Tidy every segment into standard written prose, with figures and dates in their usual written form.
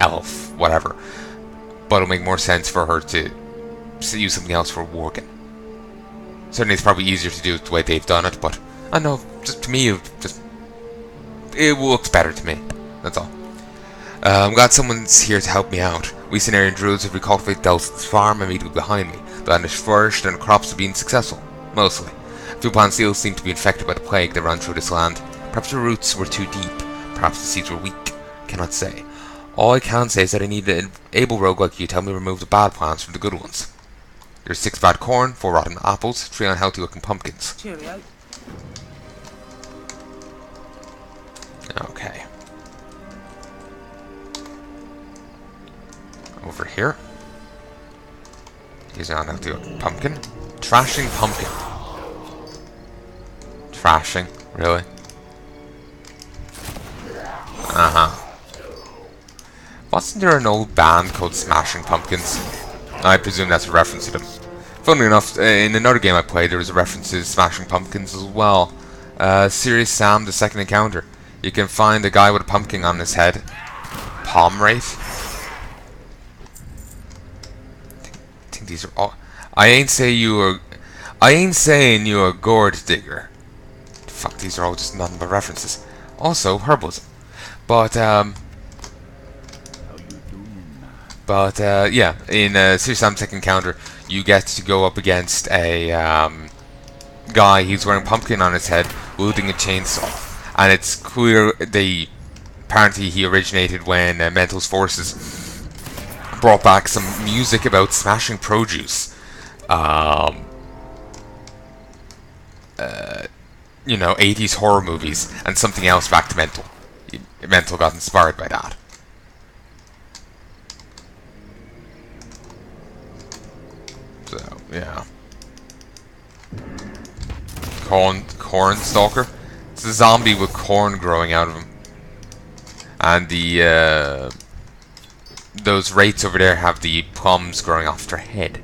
health, whatever. But it'll make more sense for her to use something else for working. Certainly it's probably easier to do it the way they've done it, but I know, just to me, it looks better to me. That's all. I'm glad someone's here to help me out. We Cenarian druids have recultivated Delson's farm immediately behind me. The land has flourished and the crops have been successful, mostly. Few plant seals seem to be infected by the plague that ran through this land. Perhaps the roots were too deep. Perhaps the seeds were weak. Cannot say. All I can say is that I need an able rogue like you to help me remove the bad plants from the good ones. There's 6 bad corn, 4 rotten apples, 3 unhealthy looking pumpkins. Cheerio. Okay. Over here. Here's an unhealthy looking pumpkin. Trashing pumpkin. Trashing? Really? Wasn't there an old band called Smashing Pumpkins? I presume that's a reference to them. Funnily enough, in another game I played, there was a reference to Smashing Pumpkins as well. Serious Sam, the second encounter. You can find a guy with a pumpkin on his head. Palm Wraith? I think these are all... I ain't saying you a gourd digger. Fuck, these are all just nothing but references. Also, herbalism. But, yeah, in Serious Sam's second encounter, you get to go up against a guy. He's wearing a pumpkin on his head, wielding a chainsaw, and it's clear apparently he originated when Mental's forces brought back some music about smashing produce. You know, 80s horror movies, and something else back to Mental. Mental got inspired by that. So, yeah. Corn stalker? It's a zombie with corn growing out of him. And the, those wraiths over there have the plums growing off their head.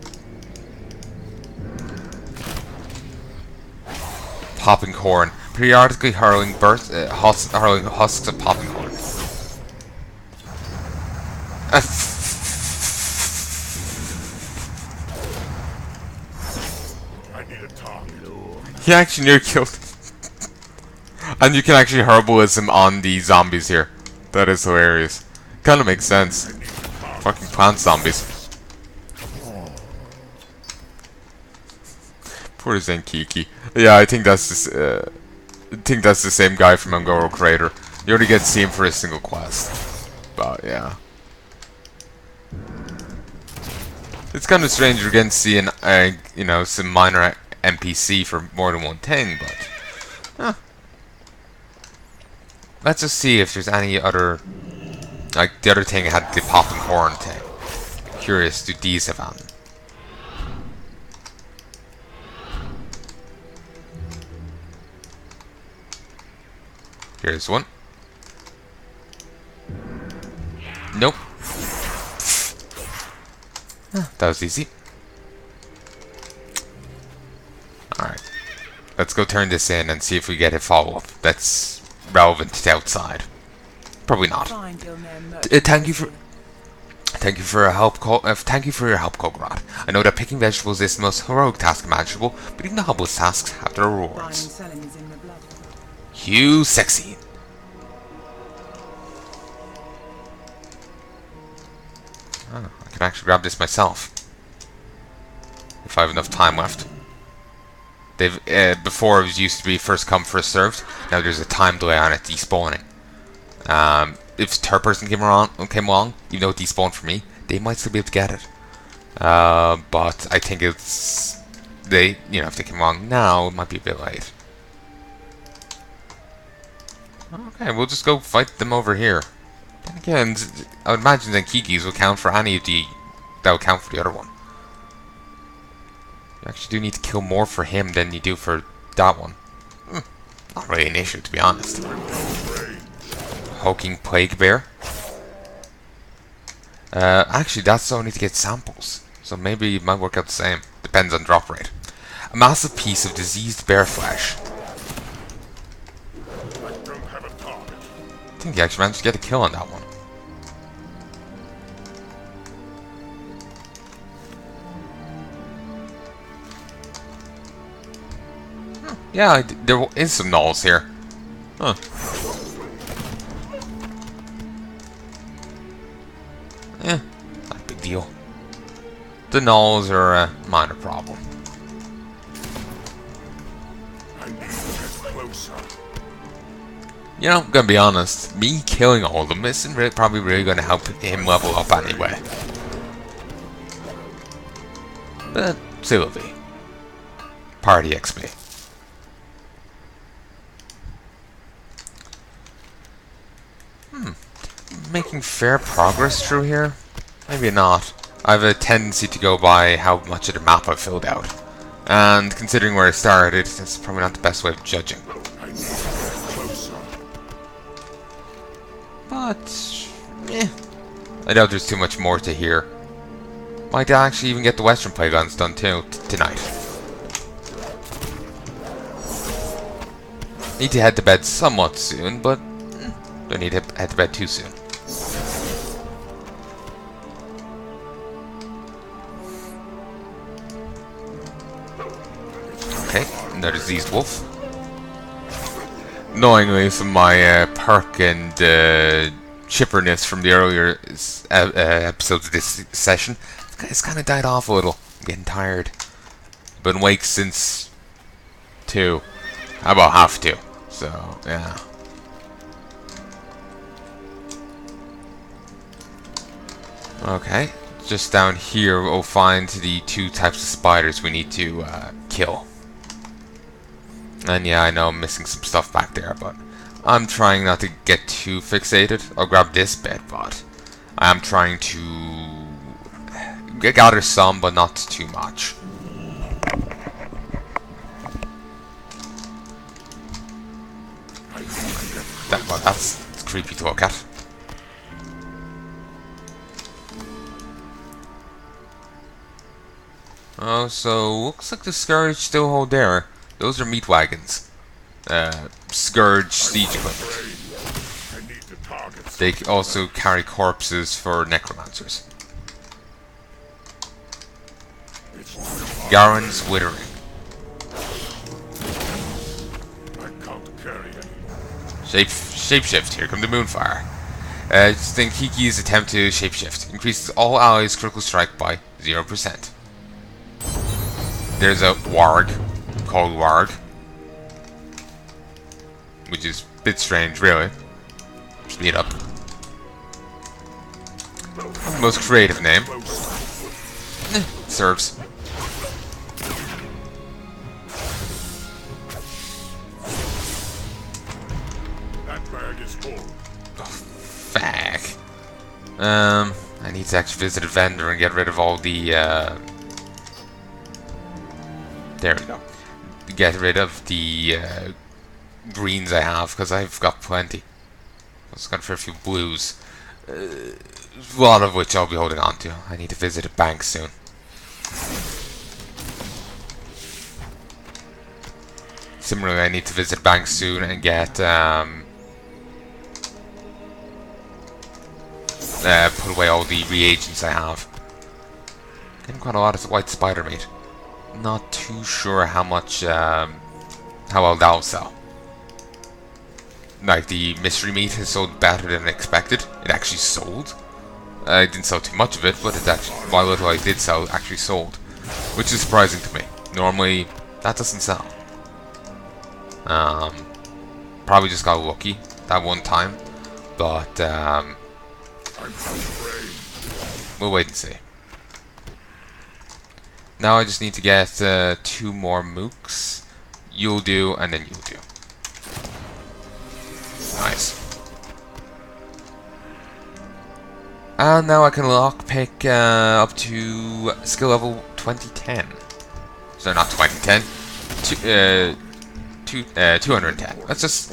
Popping corn. Periodically hurling husks of popping corn. He actually near killed. And you can actually herbalism on the zombies here. That is hilarious. Kinda makes sense. Fucking plant zombies. Poor Zen'kiki. Yeah, I think that's the same guy from Angoro Crater. You only get to see him for a single quest. But yeah. It's kind of strange you're getting to see you know, some minor NPC for more than one thing, but let's just see if there's any other, like the other thing had the popping horn thing. Curious, do these have on? Here's one. Nope. That was easy. Alright. Let's go turn this in and see if we get a follow-up that's relevant to the outside. Probably not. Thank you for your help, Kulgoroth. I know that picking vegetables is the most heroic task imaginable, but even the humblest tasks have their rewards. You sexy. Oh, I can actually grab this myself if I have enough time left. They've before it used to be first come first served. Now there's a time delay on it despawning. If a third person came along, even though it despawned for me, they might still be able to get it. But I think if they came along now, it might be a bit late. Okay, we'll just go fight them over here. Then again, I would imagine Zen'kikis will count for any of the... that will count for the other one. You actually do need to kill more for him than you do for that one. Not really an issue, to be honest. Hulking Plague Bear. Actually, that's only to get samples. So maybe it might work out the same. Depends on drop rate. A massive piece of diseased bear flesh. I think he actually managed to get a kill on that one. Yeah, there is some gnolls here. Huh. Yeah, not a big deal. The gnolls are a minor problem. You know, I'm gonna be honest, me killing all of them isn't probably really gonna help him level up anyway. But still be. Party XP. Making fair progress through here? Maybe not. I have a tendency to go by how much of the map I've filled out. And considering where I started, that's probably not the best way of judging. But, I doubt there's too much more to hear. Might actually even get the Western Playgons done too, tonight. Need to head to bed somewhat soon, but don't need to head to bed too soon. Okay, another diseased wolf. Knowingly, from my perk and chipperness from the earlier episodes of this session, it's kind of died off a little. I'm getting tired. Been awake since 2. How about half 2? So, yeah. Okay, just down here we'll find the 2 types of spiders we need to kill. And yeah, I know I'm missing some stuff back there, but I'm trying not to get too fixated. I'll grab this bit, but I am trying to gather some, but not too much. Well, that's creepy to look at. Oh, so looks like the Scourge still hold there. Those are meat wagons. Scourge siege equipment. They also carry corpses for necromancers. Garen's Withering. Shapeshift, here come the Moonfire. Zen'kiki's attempt to shapeshift. Increases all allies' critical strike by 0%. There's a warg, called warg. Which is a bit strange, really. Speed up. Most creative name. Serves. I need to actually visit a vendor and get rid of all the, there we go. Get rid of the, greens I have, because I've got plenty. I was going for a few blues. A lot of which I'll be holding on to. I need to visit a bank soon. Similarly, I need to visit a bank soon and get, put away all the reagents I have. Getting quite a lot of white spider meat. Not too sure how much, how well that'll sell. Like, the mystery meat has sold better than expected. It actually sold. I didn't sell too much of it, but it actually, what little I did sell actually sold. Which is surprising to me. Normally, that doesn't sell. Probably just got lucky that one time. But, we'll wait and see. Now I just need to get 2 more mooks. You'll do, and then you'll do. Nice. And now I can lockpick up to skill level 2010. So not 2010. 210. Let's just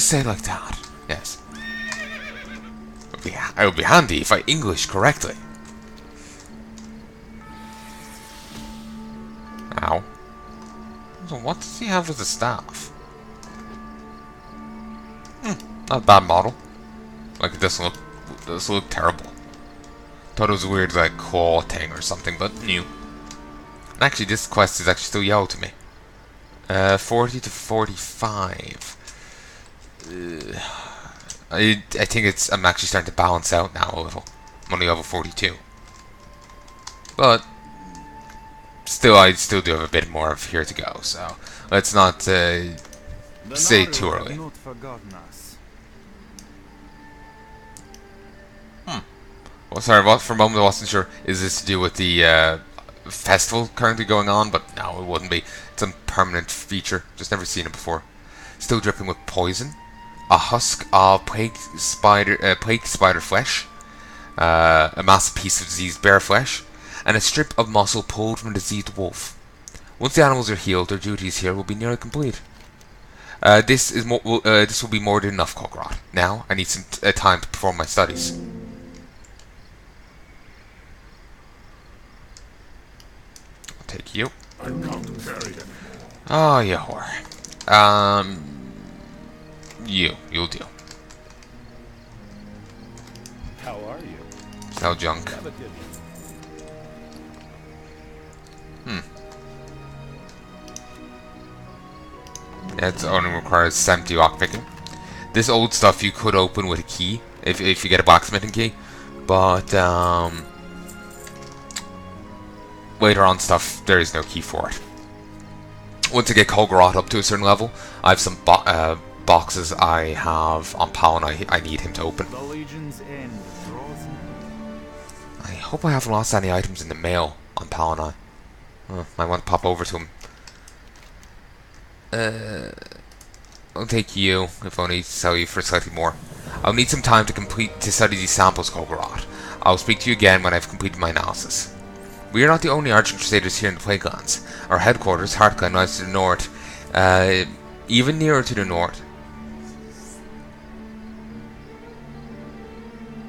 say it like that. Yes. It would be handy if I English correctly. Ow. So what does he have as a staff? Not a bad model. Like, it doesn't look terrible. Thought it was a weird, like, claw thing or something, but new. And actually, this quest is actually still yellow to me. 40 to 45. I think I'm actually starting to balance out now a little. I'm only level 42. But still, I still do have a bit more of here to go, so let's not say too early. Well, sorry, for a moment I wasn't sure. Is this to do with the festival currently going on? But no, it wouldn't be. It's a permanent feature. Just never seen it before. Still dripping with poison. A husk of plague spider flesh. A massive piece of diseased bear flesh. And a strip of muscle pulled from a diseased wolf. Once the animals are healed, their duties here will be nearly complete. This will be more than enough, Kulgoroth. Now, I need some time to perform my studies. I'll take you. Oh, you whore. You'll do. How are you? Sell junk. It only requires 70 lockpicking. This old stuff you could open with a key if you get a blacksmithing key, but later on stuff there is no key for it. Once I get Kulgoroth up to a certain level, I have some boxes I have on palanai I need him to open. I hope I haven't lost any items in the mail on palanai. Might want to pop over to him. I'll take you, if only to sell you for slightly more. I'll need some time to study these samples, Kulgoroth. I'll speak to you again when I've completed my analysis. We are not the only Argent Crusaders here in the Plaguelands. Our headquarters, Heartglen, lies to the north, even nearer to the north.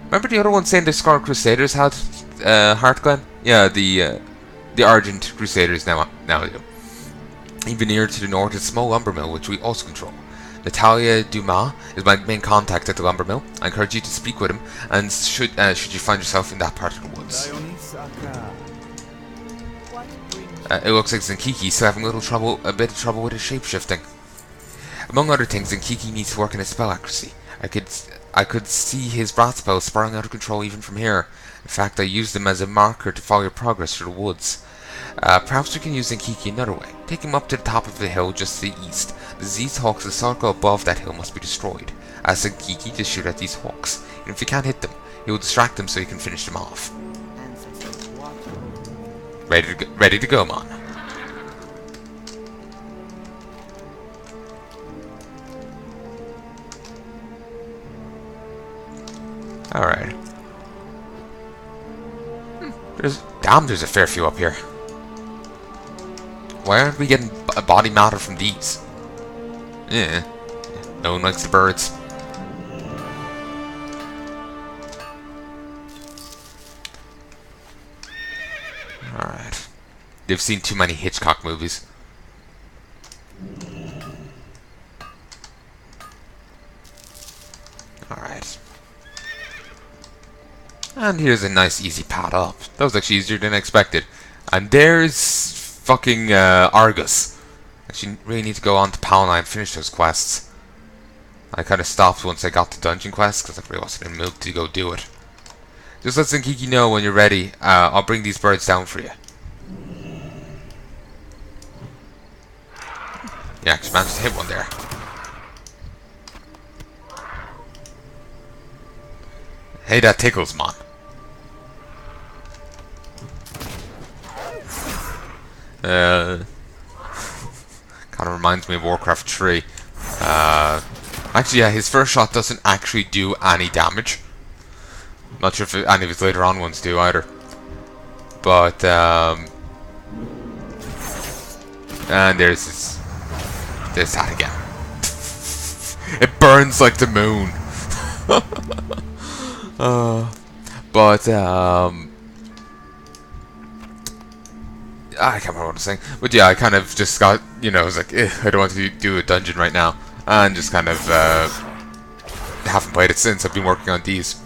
Remember the other one saying the Scarlet Crusaders had Heartglen? Yeah, the Argent Crusaders now do. Even nearer to the north is a small lumber mill, which we also control. Natalia Dumas is my main contact at the lumber mill. I encourage you to speak with him, and should you find yourself in that part of the woods. It looks like Zen'kiki is still having a bit of trouble with his shape-shifting. Among other things, Zen'kiki needs to work on his spell accuracy. I could see his wrath spell spiraling out of control even from here. In fact, I used them as a marker to follow your progress through the woods. Perhaps we can use Zen'kiki another way. Take him up to the top of the hill just to the east. The diseased hawks that circle above that hill must be destroyed. Ask Zen'kiki to shoot at these hawks. And if you can't hit them, he will distract them so you can finish them off. Ready to go, man. Alright. There's a fair few up here. Why aren't we getting body matter from these? Yeah. No one likes the birds. Alright. They've seen too many Hitchcock movies. Alright. And here's a nice easy path up. That was actually easier than I expected. And there's fucking Argus. Actually, really need to go on to palanai and finish those quests. I kind of stopped once I got the dungeon quest because I really wasn't in the mood to go do it. Just let Zen'kiki know when you're ready. I'll bring these birds down for you. Yeah, just managed to hit one there. Hey, that tickles, man. Kind of reminds me of Warcraft 3. Actually, yeah, his first shot doesn't actually do any damage. Not sure if any of his later on ones do either. But, and there's that again. It burns like the moon. I can't remember what I was saying. But yeah, I kind of just got, I was like, I don't want to do a dungeon right now. And just kind of, haven't played it since. I've been working on these.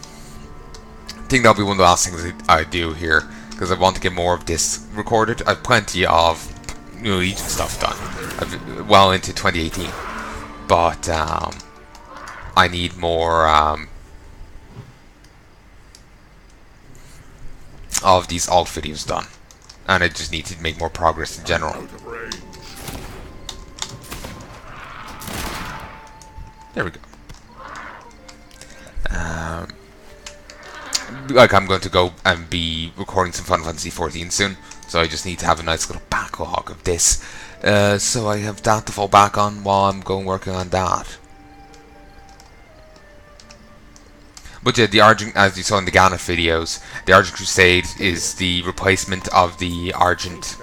I think that'll be one of the last things I do here. Because I want to get more of this recorded. I have plenty of, Legion stuff done. Well into 2018. But I need more of these alt videos done. And I just need to make more progress in general. There we go. Like, I'm going to go and be recording some Final Fantasy 14 soon, so I just need to have a nice little backlog of this, so I have that to fall back on while I'm working on that. But yeah, the Argent, as you saw in the Gannett videos, the Argent Crusade is the replacement of the Argent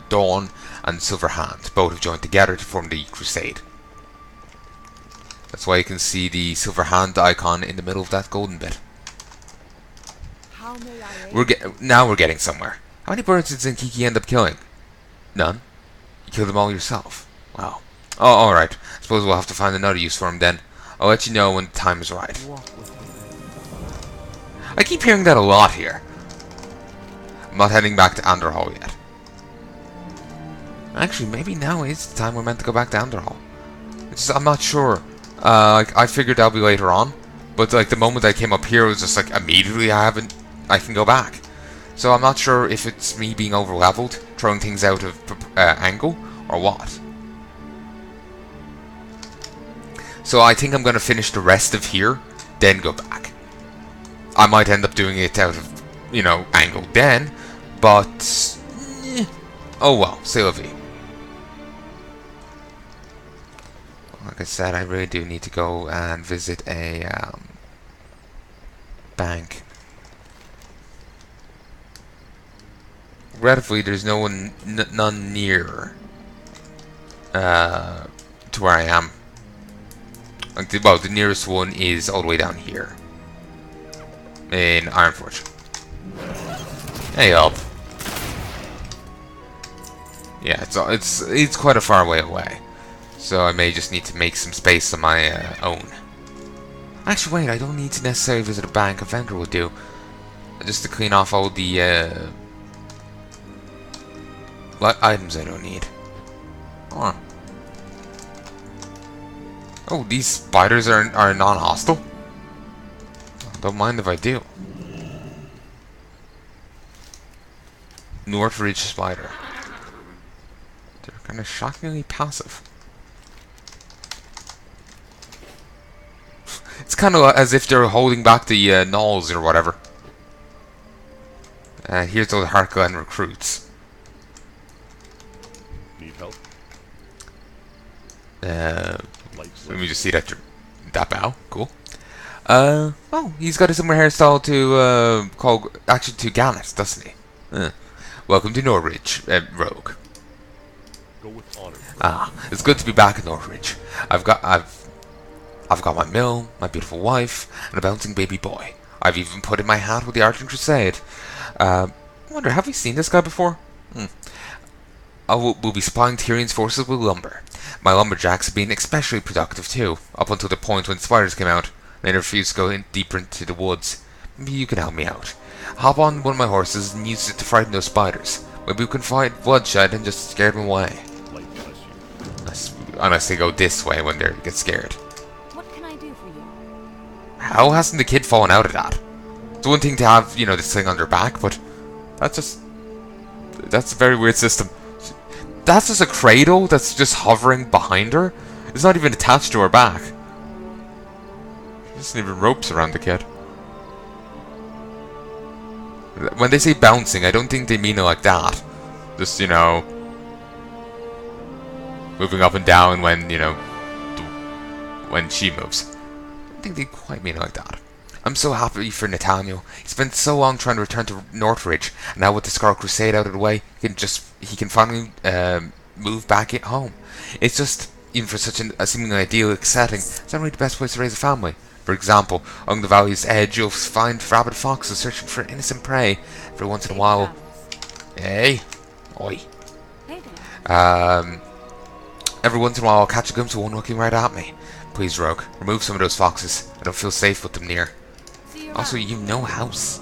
Dawn and Silver Hand. Both have joined together to form the Crusade. That's why you can see the Silver Hand icon in the middle of that golden bit. Now we're getting somewhere. How many birds did Zen'kiki end up killing? None. You killed them all yourself. Wow. Oh, alright. I suppose we'll have to find another use for him then. I'll let you know when the time is right. I keep hearing that a lot here. I'm not heading back to Anderhall yet. Actually, maybe now is the time we're meant to go back to Anderhall. I'm not sure. I figured that'll be later on, but like the moment I came up here, it was just like immediately I can go back. So I'm not sure if it's me being over-leveled, throwing things out of angle, or what. So I think I'm going to finish the rest of here, then go back. I might end up doing it out of, angle then, but oh well, c'est la vie. Like I said, I really do need to go and visit a bank. Regrettably, there's none near to where I am. Like the nearest one is all the way down here in Ironforge. Hey up. Yeah, it's quite a far way away. So I may just need to make some space on my own. Actually, wait, I don't need to necessarily visit a bank. A vendor would do. Just to clean off all the items I don't need. Huh. Oh, these spiders are non-hostile? Don't mind if I do. Northridge spider. They're kind of shockingly passive. It's kind of as if they're holding back the gnolls or whatever. Here's those Harkland recruits. Need help? Let me just see that bow. Cool. Oh, he's got a similar hairstyle to to Gannett, doesn't he? Welcome to Norwich, Rogue. Go with honor. It's good to be back in Norwich. I've got my mill, my beautiful wife, and a bouncing baby boy. I've even put in my hat with the Argent Crusade. I wonder, have we seen this guy before? We'll be supplying Tyrion's forces with lumber. My lumberjacks have been especially productive too, up until the point when spiders came out. They refused to go deeper into the woods. Maybe you can help me out. Hop on one of my horses and use it to frighten those spiders. Maybe we can fight bloodshed and just scare them away. Unless they go this way when they get scared. What can I do for you? How hasn't the kid fallen out of that? It's one thing to have, this thing on their back, but that's a very weird system. That's just a cradle that's just hovering behind her. It's not even attached to her back. There's not even ropes around the kid. When they say bouncing, I don't think they mean it like that. Just, moving up and down when, when she moves. I don't think they quite mean it like that. I'm so happy for Nathaniel. He spent so long trying to return to Northridge, and now with the Scarlet Crusade out of the way, he can finally move back at home. It's just, even for such a seemingly idyllic setting, it's not really the best place to raise a family. For example, along the valley's edge, you'll find rabid foxes searching for innocent prey. Every once in a while, hey, oi. Every once in a while, I'll catch a glimpse of one looking right at me. Please, Rogue, remove some of those foxes. I don't feel safe with them near. Also, you know house.